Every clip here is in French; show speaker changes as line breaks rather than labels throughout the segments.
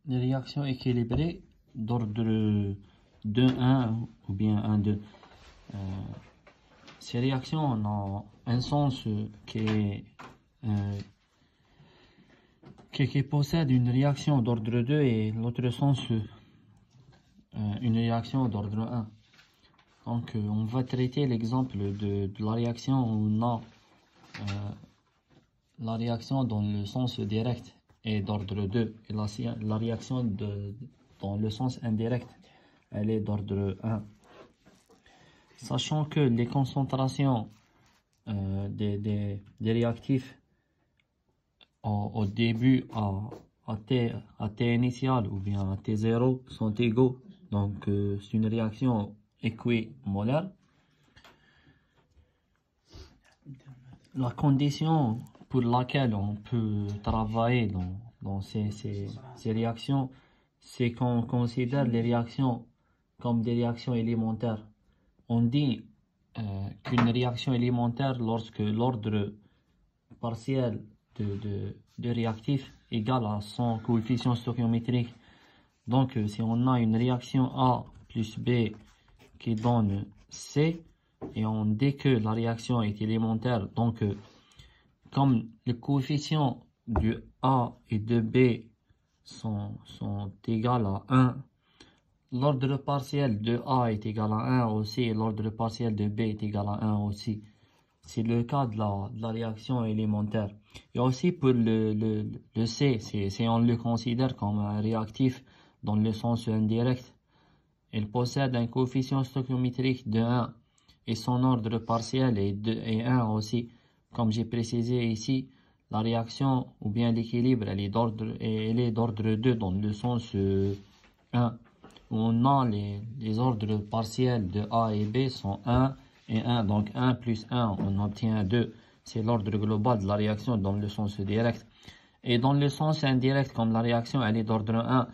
les réactions équilibrées d'ordre 2-1 ou bien 1-2. Ces réactions ont un sens qui possède une réaction d'ordre 2 et l'autre sens une réaction d'ordre 1. Donc on va traiter l'exemple de la réaction où on a la réaction dans le sens direct est d'ordre 2 et la réaction dans le sens indirect elle est d'ordre 1. Sachant que les concentrations des réactifs au début à T initial ou bien à T0 sont égaux, donc c'est une réaction équimolaire. La condition pour laquelle on peut travailler dans ces réactions, c'est qu'on considère les réactions comme des réactions élémentaires. On dit qu'une réaction élémentaire lorsque l'ordre partiel de réactif égale à son coefficient stoichiométrique. Donc si on a une réaction A plus B qui donne C, et on dit que la réaction est élémentaire, donc comme le coefficient de A et de B sont égaux à 1, l'ordre partiel de A est égal à 1 aussi, et l'ordre partiel de B est égal à 1 aussi. C'est le cas de la réaction élémentaire. Et aussi pour le C, on le considère comme un réactif dans le sens indirect. Il possède un coefficient stoichiométrique de 1 et son ordre partiel est 1 aussi. Comme j'ai précisé ici, la réaction ou bien l'équilibre elle est d'ordre 2 dans le sens 1. Où on a les ordres partiels de A et B sont 1 et 1. Donc 1 plus 1, on obtient 2. C'est l'ordre global de la réaction dans le sens direct. Et dans le sens indirect, comme la réaction elle est d'ordre 1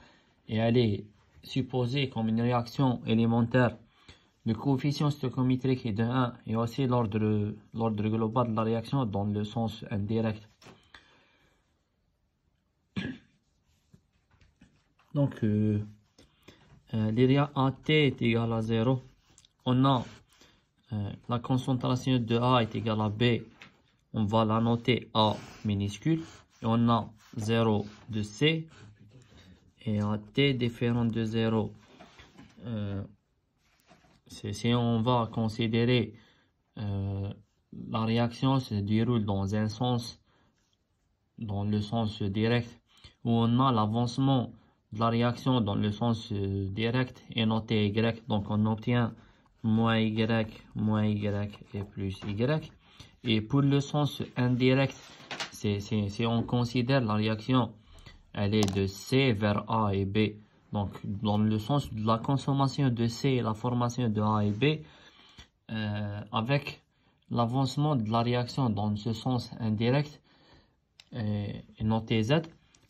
et elle est supposée comme une réaction élémentaire, le coefficient stoichiométrique est de 1 et aussi l'ordre global de la réaction dans le sens indirect. Donc, l'area AT est égal à 0. On a la concentration de A est égale à B. On va la noter A minuscule. Et on a 0 de C. Et AT différent de 0. Si on va considérer la réaction se déroule dans le sens direct, où on a l'avancement de la réaction dans le sens direct est noté Y, donc on obtient moins Y et plus Y. Et pour le sens indirect, si on considère la réaction, elle est de C vers A et B. Donc, dans le sens de la consommation de C et la formation de A et B, avec l'avancement de la réaction dans ce sens indirect, et noté Z,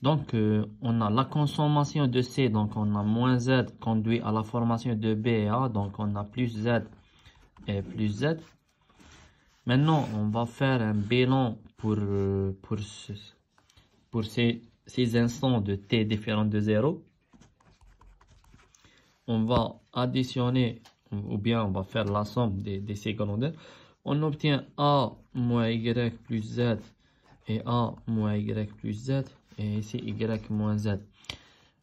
donc on a la consommation de C, donc on a moins Z conduit à la formation de B et A, donc on a plus Z et plus Z. Maintenant, on va faire un bilan pour ces instants de T différents de 0. On va additionner, ou bien on va faire la somme des secondaires. On obtient A moins Y plus Z et A moins Y plus Z et ici Y moins Z.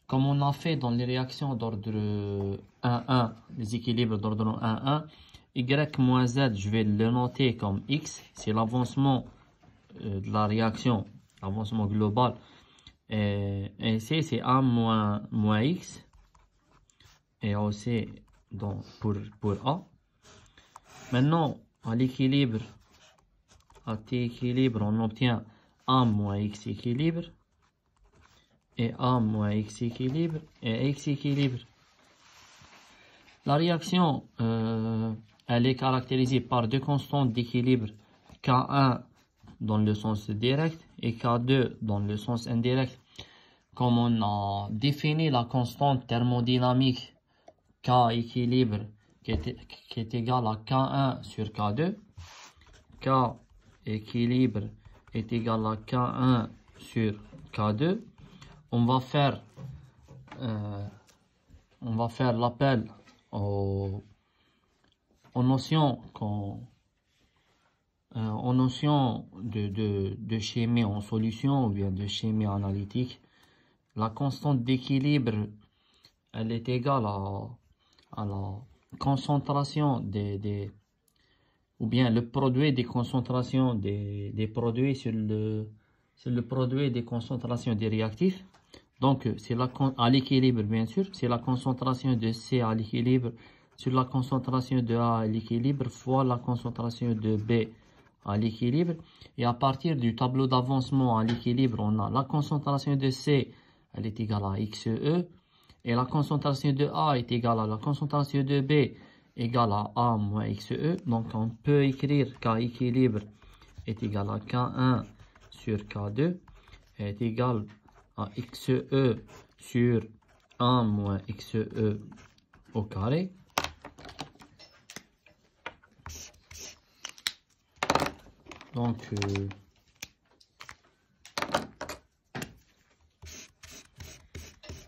Comme on a fait dans les réactions d'ordre 1-1, les équilibres d'ordre 1-1, Y moins Z, je vais le noter comme X, c'est l'avancement de la réaction, l'avancement global. Et ici c'est A moins X. Et aussi pour A. Maintenant, à l'équilibre, à T équilibre, on obtient A moins X équilibre et A moins X équilibre et X équilibre. La réaction, elle est caractérisée par deux constantes d'équilibre, K1 dans le sens direct et K2 dans le sens indirect. Comme on a défini la constante thermodynamique K équilibre qui est égal à K1 sur K2. K équilibre est égal à K1 sur K2. On va faire on va faire l'appel aux notions aux notions de chimie en solution ou bien de chimie analytique. La constante d'équilibre, elle est égale à la concentration ou bien le produit des concentrations des produits sur le produit des concentrations des réactifs. Donc, c'est à l'équilibre, bien sûr, c'est la concentration de C à l'équilibre sur la concentration de A à l'équilibre fois la concentration de B à l'équilibre. Et à partir du tableau d'avancement à l'équilibre, on a la concentration de C, elle est égale à XE. Et la concentration de A est égale à la concentration de B égale à A moins XE. Donc, on peut écrire K équilibre est égal à K1 sur K2 est égal à XE sur 1 moins XE au carré. Donc,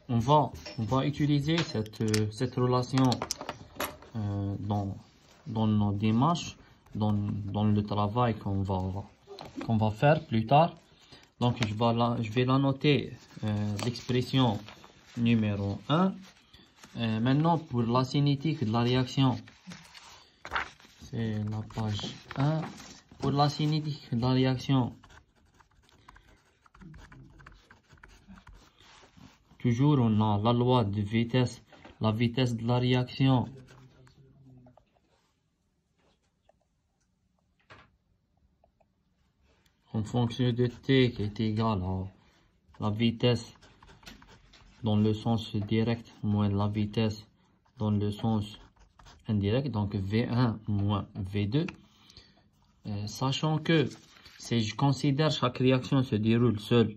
on va utiliser cette relation dans nos démarches, dans le travail qu'on va faire plus tard. Donc, je vais la noter, l'expression numéro 1. Maintenant, pour la cinétique de la réaction, c'est la page 1. Pour la cinétique de la réaction, toujours on a la loi de vitesse, la vitesse de la réaction en fonction de t qui est égal à la vitesse dans le sens direct moins la vitesse dans le sens indirect, donc V1 moins V2. Sachant que si je considère chaque réaction se déroule seule,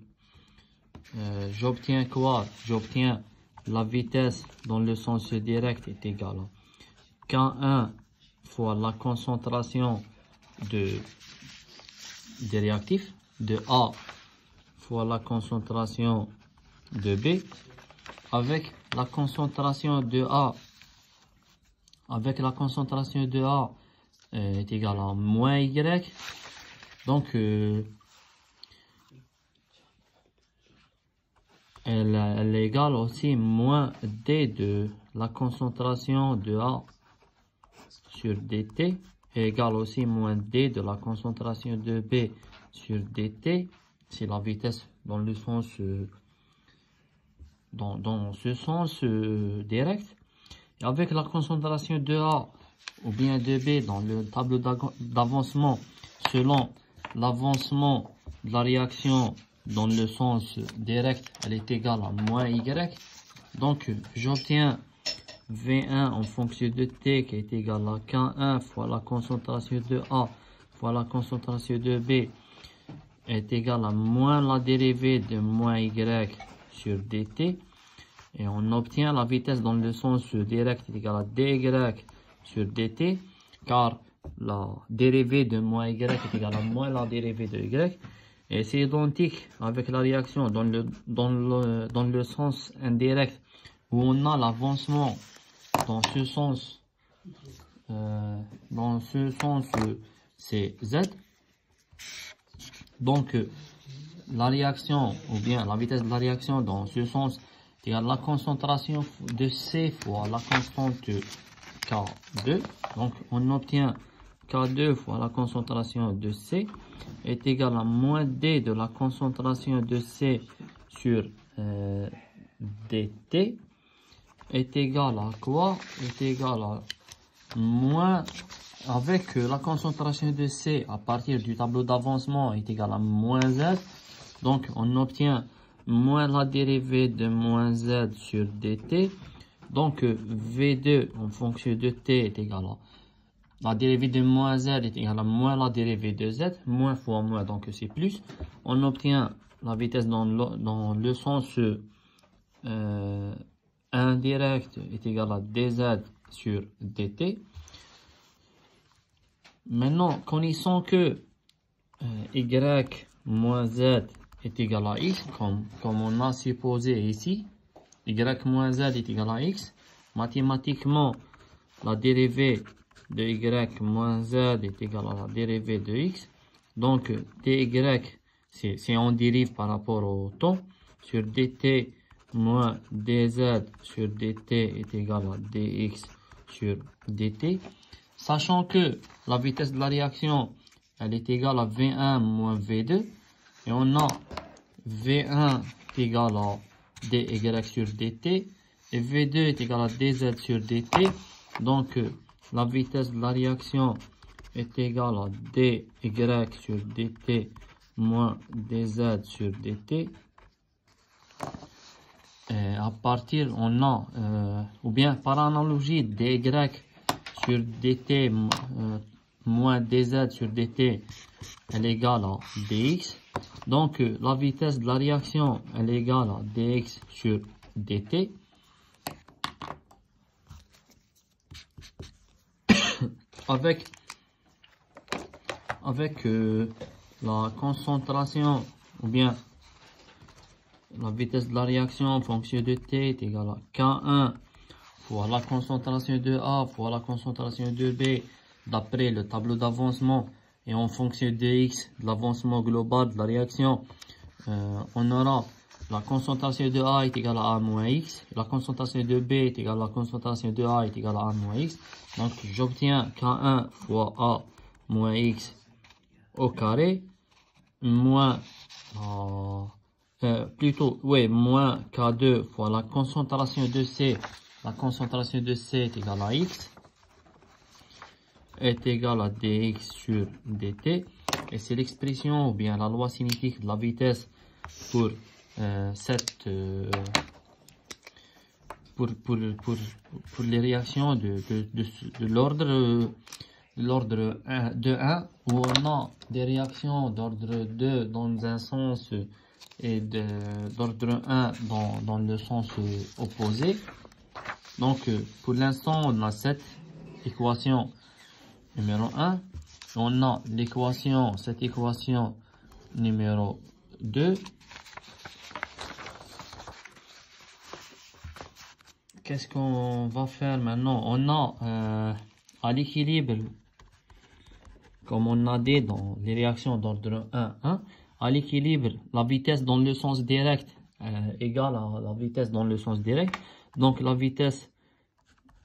j'obtiens quoi? J'obtiens la vitesse dans le sens direct est égale à K1 fois la concentration des réactifs de A fois la concentration de B avec la concentration de A est égal à moins Y. Donc, elle est égale aussi moins D de la concentration de A sur DT est égal aussi moins D de la concentration de B sur DT. C'est la vitesse dans le sens dans ce sens direct. Et avec la concentration de A ou bien de B dans le tableau d'avancement selon l'avancement de la réaction dans le sens direct, elle est égale à moins Y. Donc, j'obtiens V1 en fonction de T qui est égal à K1 fois la concentration de A fois la concentration de B est égal à moins la dérivée de moins Y sur dt. Et on obtient la vitesse dans le sens direct est égal à dy sur dt, car la dérivée de moins y est égale à moins la dérivée de y. Et c'est identique avec la réaction dans le sens indirect, où on a l'avancement dans ce sens, c'est z. Donc la réaction, ou bien la vitesse de la réaction dans ce sens est égale à la concentration de C fois la constante K2. Donc on obtient K2 fois la concentration de C est égal à moins D de la concentration de C sur dt est égal à quoi? Est égal à moins, avec la concentration de C à partir du tableau d'avancement est égal à moins Z. Donc on obtient moins la dérivée de moins Z sur dt. Donc V2 en fonction de T est égal à la dérivée de moins Z est égale à moins la dérivée de Z. Moins fois moins, donc c'est plus. On obtient la vitesse dans le sens indirect est égal à dz sur dt. Maintenant, connaissons que y moins z est égal à x, comme on a supposé ici. y moins z est égal à x, mathématiquement, la dérivée de y moins z est égale à la dérivée de x. Donc, dy, c'est on dérive par rapport au temps, sur dt moins dz sur dt est égal à dx sur dt. Sachant que la vitesse de la réaction, elle est égale à V1 moins V2. Et on a V1 est égal à dy sur dt. Et V2 est égal à dz sur dt. Donc, la vitesse de la réaction est égale à dy sur dt moins dz sur dt. Et à partir, on a, ou bien par analogie, dy sur dt moins dz sur dt, elle est égale à dx. Donc, la vitesse de la réaction, elle est égale à dx sur dt. Avec la concentration, ou bien la vitesse de la réaction en fonction de t est égale à K1 fois la concentration de A fois la concentration de B d'après le tableau d'avancement et en fonction de X, de l'avancement global de la réaction, on aura la concentration de A est égale à A moins X, la concentration de B est égale à la concentration de A est égale à A moins X. Donc j'obtiens K1 fois A moins X au carré moins moins K2 fois la concentration de C. La concentration de C est égale à X est égale à dx sur dt. Et c'est l'expression ou bien la loi cinétique de la vitesse pour pour les réactions de l'ordre de 1 où on a des réactions d'ordre 2 dans un sens et d'ordre 1 dans le sens opposé. Donc pour l'instant on a cette équation numéro 1, on a cette équation numéro 2. Qu'est-ce qu'on va faire maintenant? On a à l'équilibre, comme on a dit dans les réactions d'ordre 1, à l'équilibre, la vitesse dans le sens direct égale à la vitesse dans le sens direct. Donc la vitesse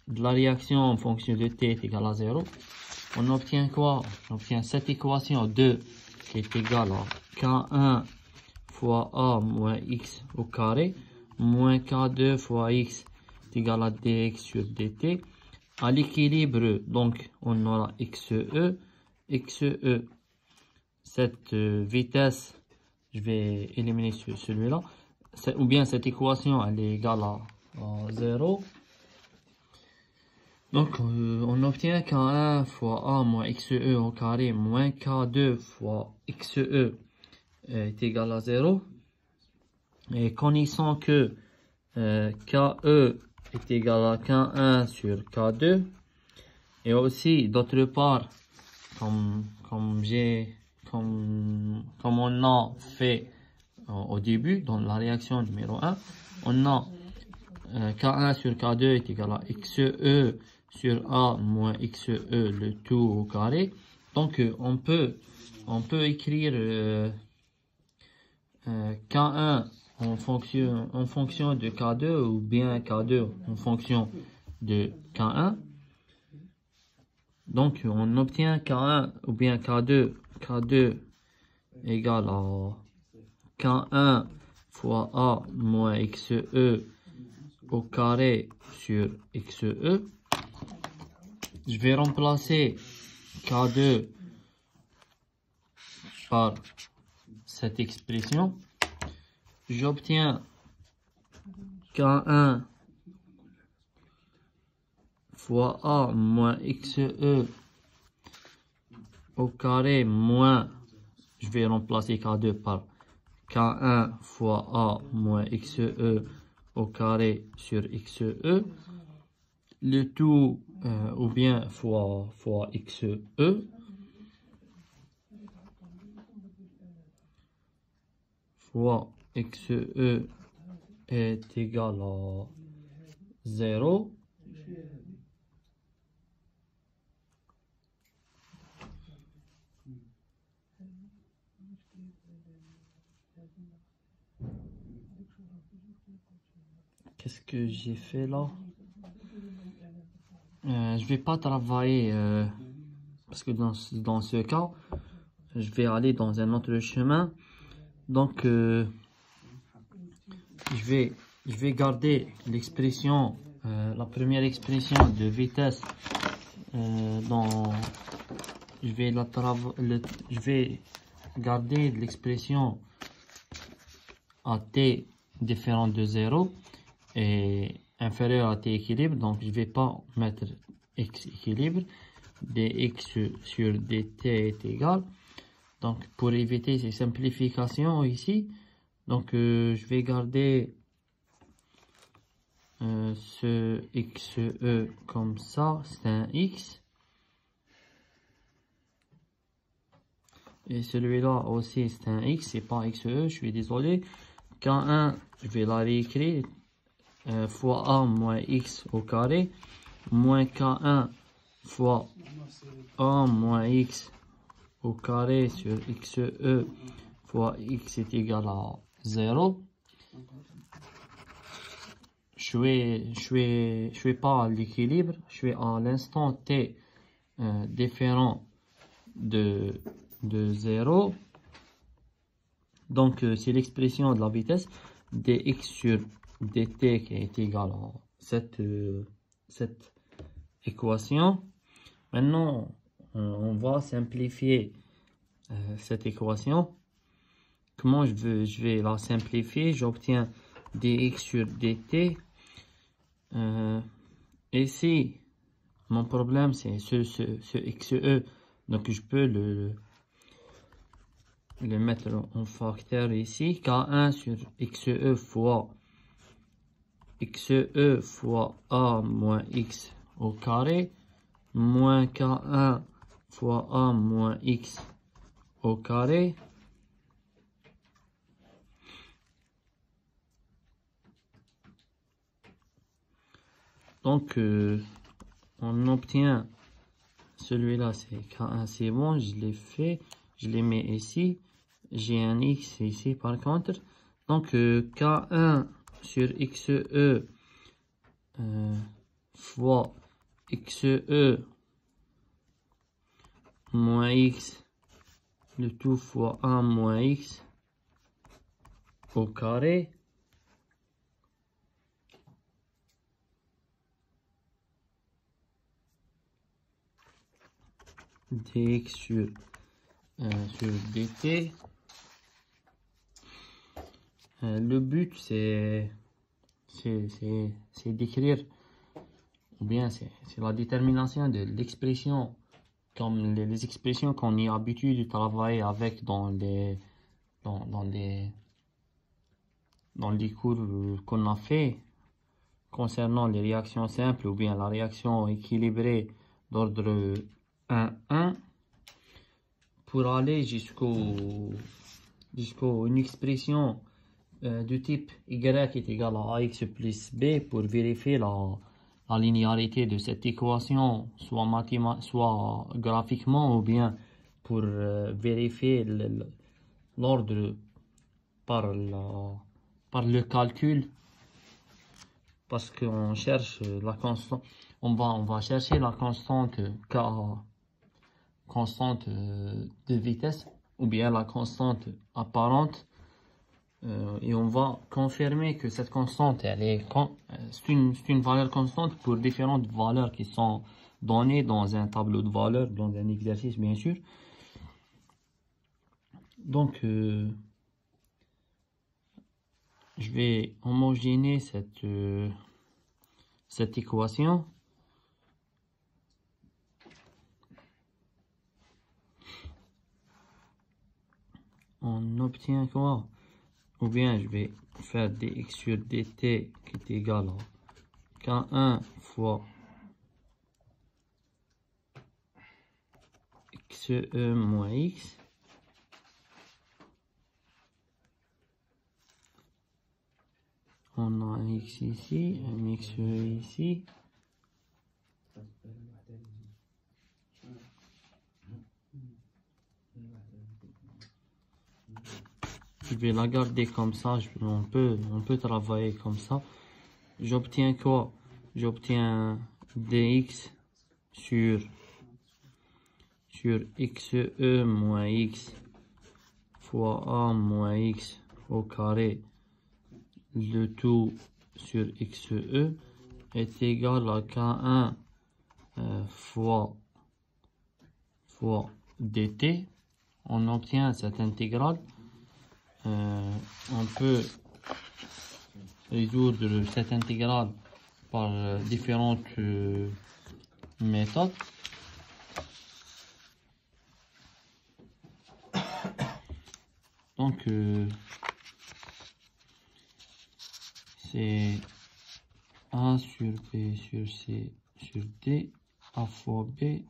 de la réaction en fonction de t est égale à 0. On obtient quoi? On obtient cette équation 2 qui est égale à K1 fois A moins X au carré moins K2 fois X est égal à dx sur dt. À l'équilibre, donc, on aura xe. Cette vitesse, je vais éliminer celui-là, ou bien cette équation, elle est égale à 0. Donc, on obtient K1 fois A moins XE au carré moins K2 fois XE est égal à 0. Et connaissant que KE est égal à K1 sur K2. Et aussi, d'autre part, comme on a fait au début, dans la réaction numéro 1, on a K1 sur K2 est égal à XE sur A moins XE le tout au carré. Donc on peut écrire K1 en fonction de K2 ou bien K2 en fonction de K1. Donc on obtient K1 ou bien K2 égale à K1 fois A moins XE au carré sur XE. Je vais remplacer K2 par cette expression. J'obtiens K1 fois A moins XE au carré moins, je vais remplacer K2 par K1 fois A moins XE au carré sur XE. Le tout ou bien fois XE fois XE est égal à 0, qu'est-ce que j'ai fait là? Je vais pas travailler parce que dans ce cas, je vais aller dans un autre chemin. Donc, je vais garder l'expression, la première expression de vitesse je vais garder l'expression à t différent de 0 et inférieur à t équilibre. Donc, je vais pas mettre x équilibre. Dx sur dt est égal. Donc, pour éviter ces simplifications ici, donc je vais garder ce xe comme ça, c'est un x. Et celui-là aussi, c'est un x, c'est pas xe, je suis désolé. K1, je vais la réécrire, fois a moins x au carré, moins K1 fois a moins x au carré sur xe fois x est égal à 0. Je suis pas à l'équilibre, je suis à l'instant t différent de 0. Donc c'est l'expression de la vitesse dx sur dt qui est égale à cette équation. Maintenant, on va simplifier cette équation. Comment je vais la simplifier? J'obtiens dx sur dt. Ici, mon problème, c'est ce xe. Donc, je peux le mettre en facteur ici. K1 sur xe fois a moins x au carré, moins K1 fois a moins x au carré. Donc, on obtient celui-là, c'est K1, c'est bon, je l'ai fait, je les mets ici. J'ai un x ici par contre. Donc, K1 sur xe fois xe moins x, le tout fois 1 moins x au carré. Dx sur dt. Le but c'est d'écrire, ou bien c'est la détermination de l'expression, comme les expressions qu'on est habitué de travailler avec dans les cours qu'on a fait concernant les réactions simples ou bien la réaction équilibrée d'ordre 1,1 pour aller jusqu'au une expression de type y est égal à ax plus b pour vérifier la linéarité de cette équation, soit graphiquement ou bien pour vérifier l'ordre par le calcul, parce qu'on cherche la constante, on va chercher la constante K, constante de vitesse ou bien la constante apparente, et on va confirmer que cette constante c'est une valeur constante pour différentes valeurs qui sont données dans un tableau de valeurs, dans un exercice bien sûr. Donc je vais homogénéiser cette équation. On obtient quoi? Ou bien je vais faire dx sur dt qui est égal à K1 fois xe moins x on a un x ici, un xe ici. Je vais la garder comme ça, on peut travailler comme ça. J'obtiens quoi? J'obtiens dx sur xe moins x fois a moins x au carré, le tout sur xe est égal à k1 fois dt. On obtient cette intégrale. On peut résoudre cette intégrale par différentes méthodes. Donc, c'est A sur B sur C sur D, A fois B.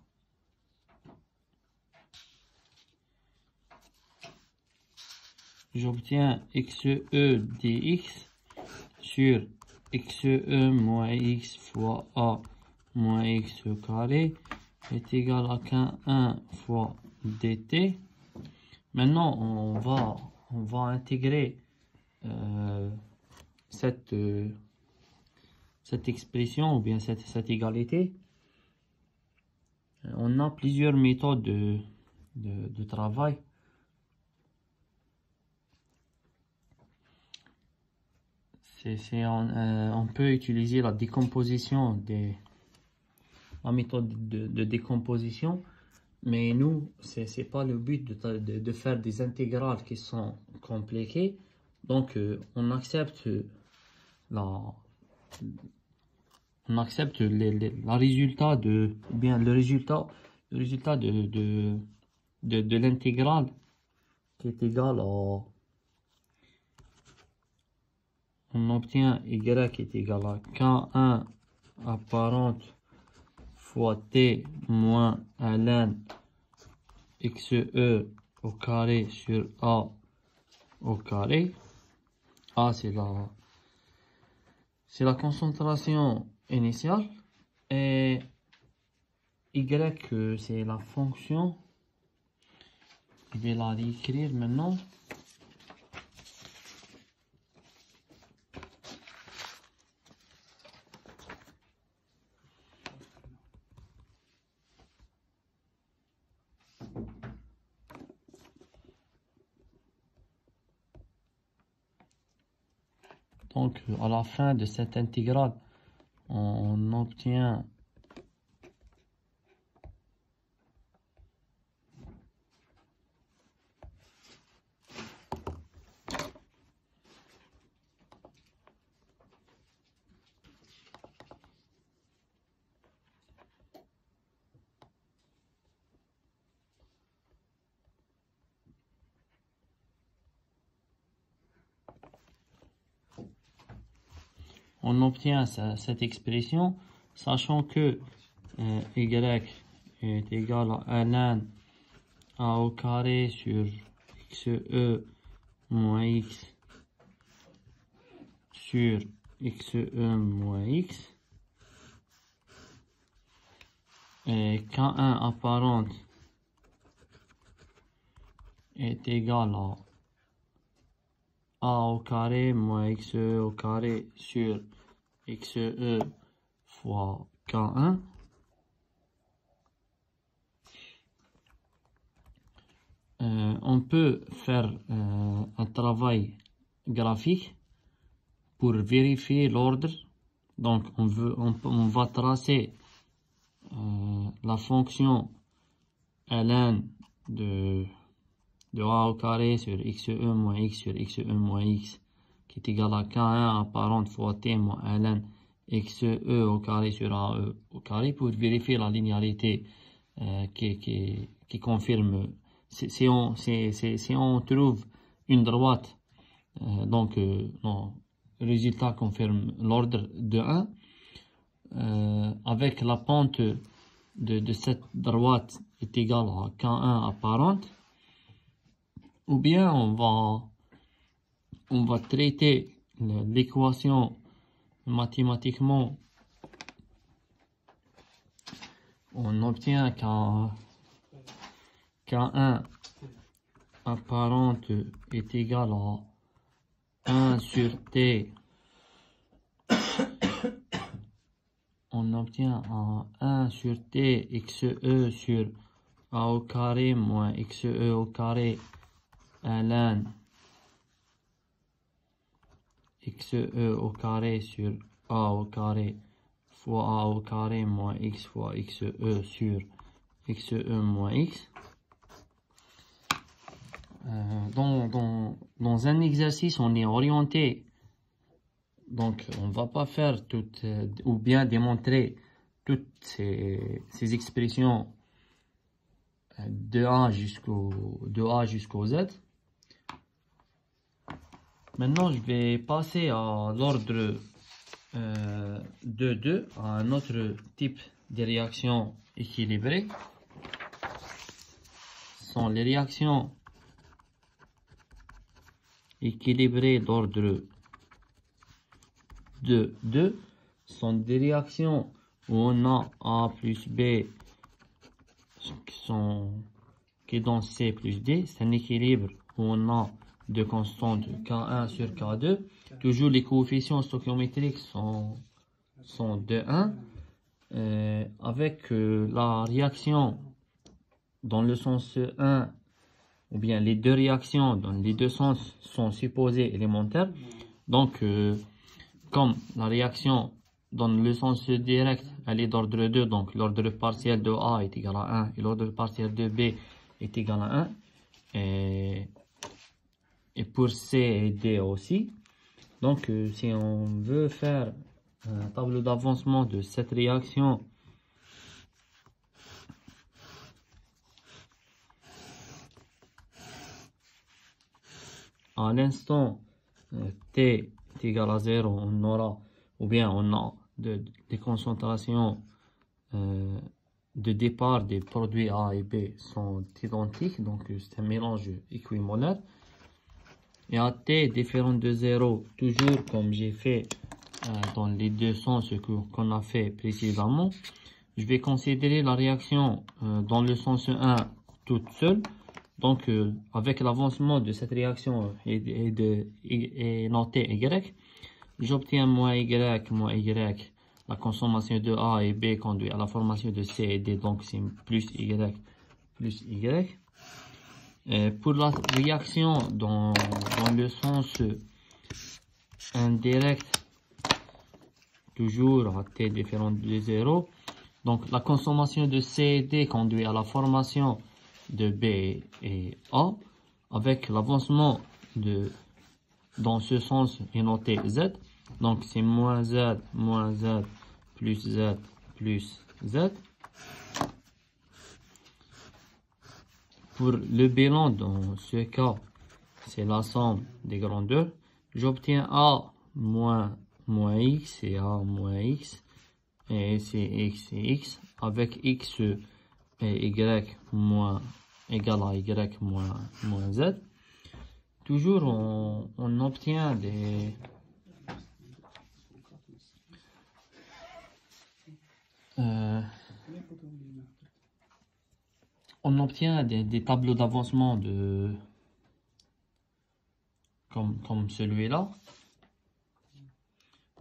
J'obtiens xe dx sur xe moins x fois a moins x au carré est égal à k1 fois dt. Maintenant, on va intégrer cette expression ou bien cette égalité. On a plusieurs méthodes de travail. On peut utiliser la décomposition la méthode de décomposition, mais nous, c'est pas le but de faire des intégrales qui sont compliquées. Donc, on accepte le résultat le résultat de l'intégrale qui est égal à, on obtient y est égal à k1 apparente fois t moins ln xe au carré sur a au carré. A, c'est la concentration initiale et y, c'est la fonction. Je vais la réécrire maintenant. Donc, à la fin de cette intégrale, on obtient cette expression, sachant que y est égal à ln a au carré sur xe moins x sur xe moins x, et k1 apparente est égal à a au carré moins xe au carré sur xe fois k1. On peut faire un travail graphique pour vérifier l'ordre. Donc on va tracer la fonction ln de a au carré sur xe moins x sur xe moins x qui est égal à k1 apparente fois t moins ln xe au carré sur a au carré pour vérifier la linéarité qui confirme. Si on trouve une droite, donc le résultat confirme l'ordre de 1, avec la pente de cette droite est égale à k1 apparente, ou bien on va traiter l'équation mathématiquement, on obtient K1 apparente est égal à 1 sur T. On obtient 1 sur T xe sur A au carré moins xe au carré ln xe au carré sur A au carré fois A au carré moins x fois xe sur xe moins x. Dans un exercice, on est orienté, donc on ne va pas faire toutes, ou bien démontrer toutes ces expressions de A jusqu'au Z. Maintenant, je vais passer à l'ordre de 2, à un autre type de réaction équilibrée. Ce sont les réactions équilibrées d'ordre de 2. Ce sont des réactions où on a A plus B qui est dans C plus D. C'est un équilibre où on a deux constantes K1 sur K2. Toujours les coefficients stoichiométriques sont de 1. Avec la réaction dans le sens 1, ou bien les deux réactions dans les deux sens sont supposées élémentaires. Donc, comme la réaction dans le sens direct, elle est d'ordre 2, donc l'ordre partiel de A est égal à 1 et l'ordre partiel de B est égal à 1. Et pour C et D aussi. Donc, si on veut faire un tableau d'avancement de cette réaction, à l'instant T est égal à 0, on aura, ou bien on a des concentrations de départ des produits A et B sont identiques, donc c'est un mélange équimolaire. Et à T différent de 0, toujours comme j'ai fait dans les deux sens qu'on a fait précédemment, je vais considérer la réaction dans le sens 1 toute seule. Donc, avec l'avancement de cette réaction et noté Y, j'obtiens moins Y, la consommation de A et B conduit à la formation de C et D, donc c'est plus Y plus Y. Pour la réaction dans le sens indirect, toujours à T différent de 0, donc la consommation de C et D conduit à la formation de B et A, avec l'avancement dans ce sens est noté Z, donc c'est moins Z plus Z plus Z. Pour le bilan dans ce cas, c'est la somme des grandeurs. J'obtiens A moins X et A moins X, et c'est X et X, avec X et Y moins égal à Y moins Z. Toujours on obtient des tableaux d'avancement comme celui-là.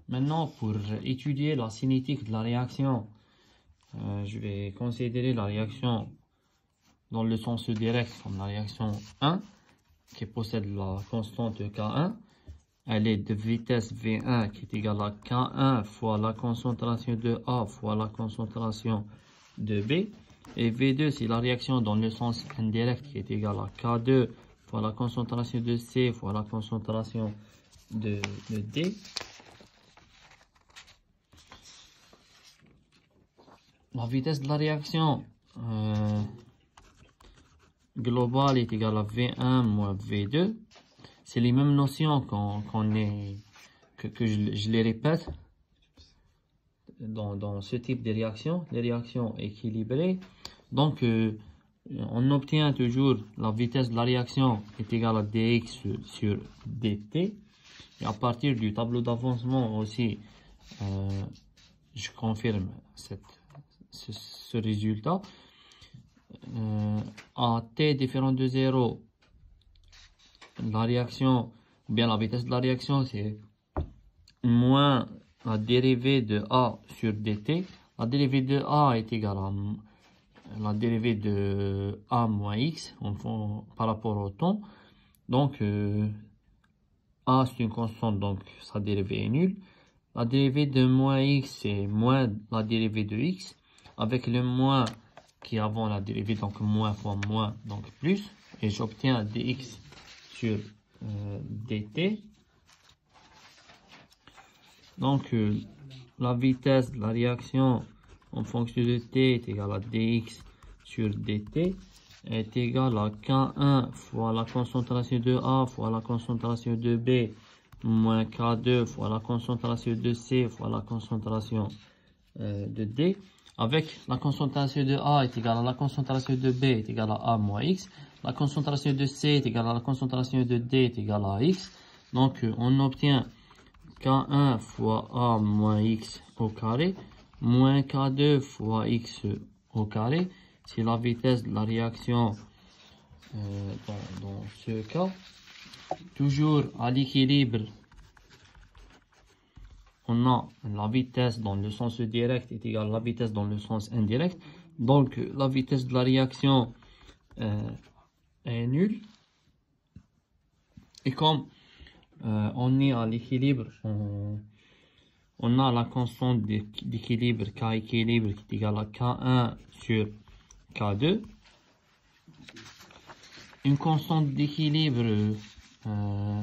Maintenant, pour étudier la cinétique de la réaction, je vais considérer la réaction dans le sens direct comme la réaction 1, qui possède la constante K1. Elle est de vitesse V1 qui est égale à K1 fois la concentration de A fois la concentration de B. Et V2, c'est la réaction dans le sens indirect qui est égale à K2 fois la concentration de C fois la concentration de D. La vitesse de la réaction globale est égale à V1 moins V2. C'est les mêmes notions que je les répète dans ce type de réaction, les réactions équilibrées. Donc, on obtient toujours la vitesse de la réaction est égale à dx sur dt. Et à partir du tableau d'avancement aussi, je confirme ce résultat. À t différent de 0, la réaction, ou bien la vitesse de la réaction, c'est moins la dérivée de a sur dt. La dérivée de a est égale à la dérivée de a moins x par rapport au temps. Donc, a c'est une constante, donc sa dérivée est nulle. La dérivée de moins x, c'est moins la dérivée de x, avec le moins qui est avant la dérivée, donc moins fois moins, donc plus. Et j'obtiens dx sur dt. Donc, la vitesse de la réaction en fonction de t est égale à dx sur dt est égale à K1 fois la concentration de A fois la concentration de B moins K2 fois la concentration de C fois la concentration de D, avec la concentration de A est égale à la concentration de B est égale à A moins X, la concentration de C est égale à la concentration de D est égale à X. Donc on obtient K1 fois A moins X au carré moins K2 fois X au carré. C'est la vitesse de la réaction dans ce cas. Toujours à l'équilibre, on a la vitesse dans le sens direct est égale à la vitesse dans le sens indirect. Donc la vitesse de la réaction est nulle. Et comme on est à l'équilibre, on a la constante d'équilibre K équilibre qui est égale à K1 sur K2. Une constante d'équilibre,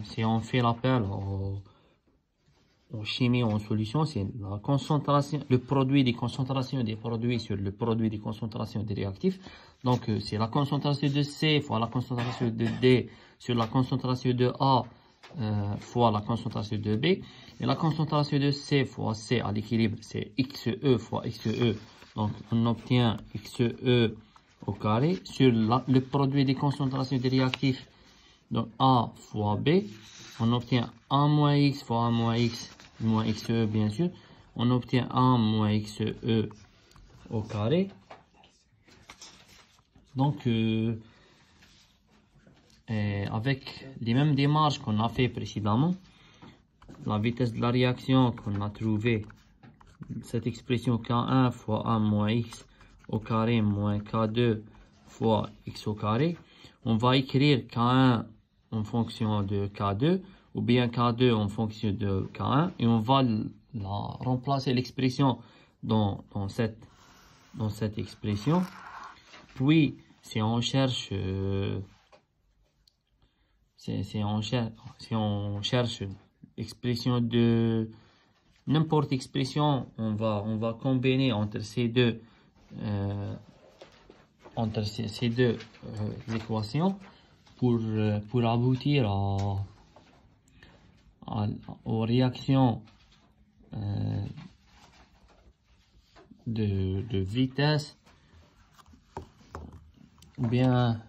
si on fait l'appel en chimie ou en solution, c'est la concentration, le produit des concentrations des produits sur le produit des concentrations des réactifs. Donc c'est la concentration de C fois la concentration de D sur la concentration de A fois la concentration de B. Et la concentration de C fois C à l'équilibre, c'est XE fois XE. Donc on obtient XE au carré sur le produit des concentrations des réactifs, donc A fois B. On obtient A moins X fois A moins X moins XE bien sûr. On obtient A moins XE au carré. Donc avec les mêmes démarches qu'on a fait précédemment, la vitesse de la réaction qu'on a trouvé, cette expression K1 fois A moins X au carré moins K2 fois X au carré, on va écrire K1 en fonction de K2 ou bien K2 en fonction de K1 et on va remplacer l'expression dans cette expression. Puis si on cherche expression de n'importe expression, on va combiner entre ces deux équations pour aboutir aux réactions de vitesse. Ou bien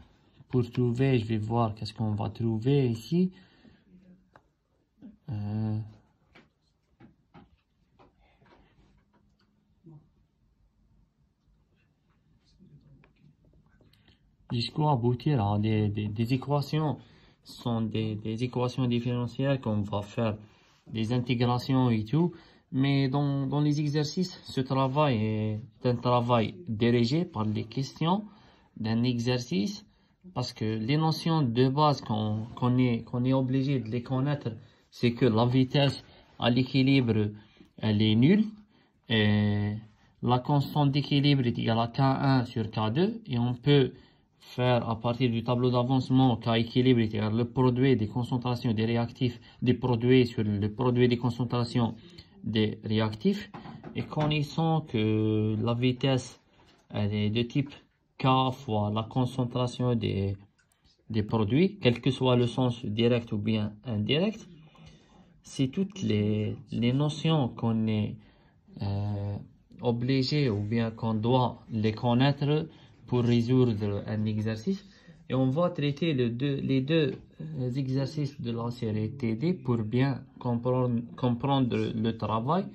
pour trouver, je vais voir qu'est-ce qu'on va trouver ici. Jusqu'à aboutir à des équations. Ce sont des équations différentielles qu'on va faire des intégrations et tout. Mais dans les exercices, ce travail est un travail dirigé par les questions d'un exercice, parce que les notions de base qu'on est obligé de les connaître, c'est que la vitesse à l'équilibre, elle est nulle, et la constante d'équilibre est égale à K1 sur K2, et on peut faire à partir du tableau d'avancement K équilibre est égal le produit des concentrations des réactifs des produits sur le produit des concentrations des réactifs, et connaissant que la vitesse elle est de type K fois la concentration des produits, quel que soit le sens direct ou bien indirect, c'est toutes les notions qu'on est obligé ou bien qu'on doit les connaître pour résoudre un exercice. Et on va traiter les deux exercices de la série TD pour bien comprendre le travail.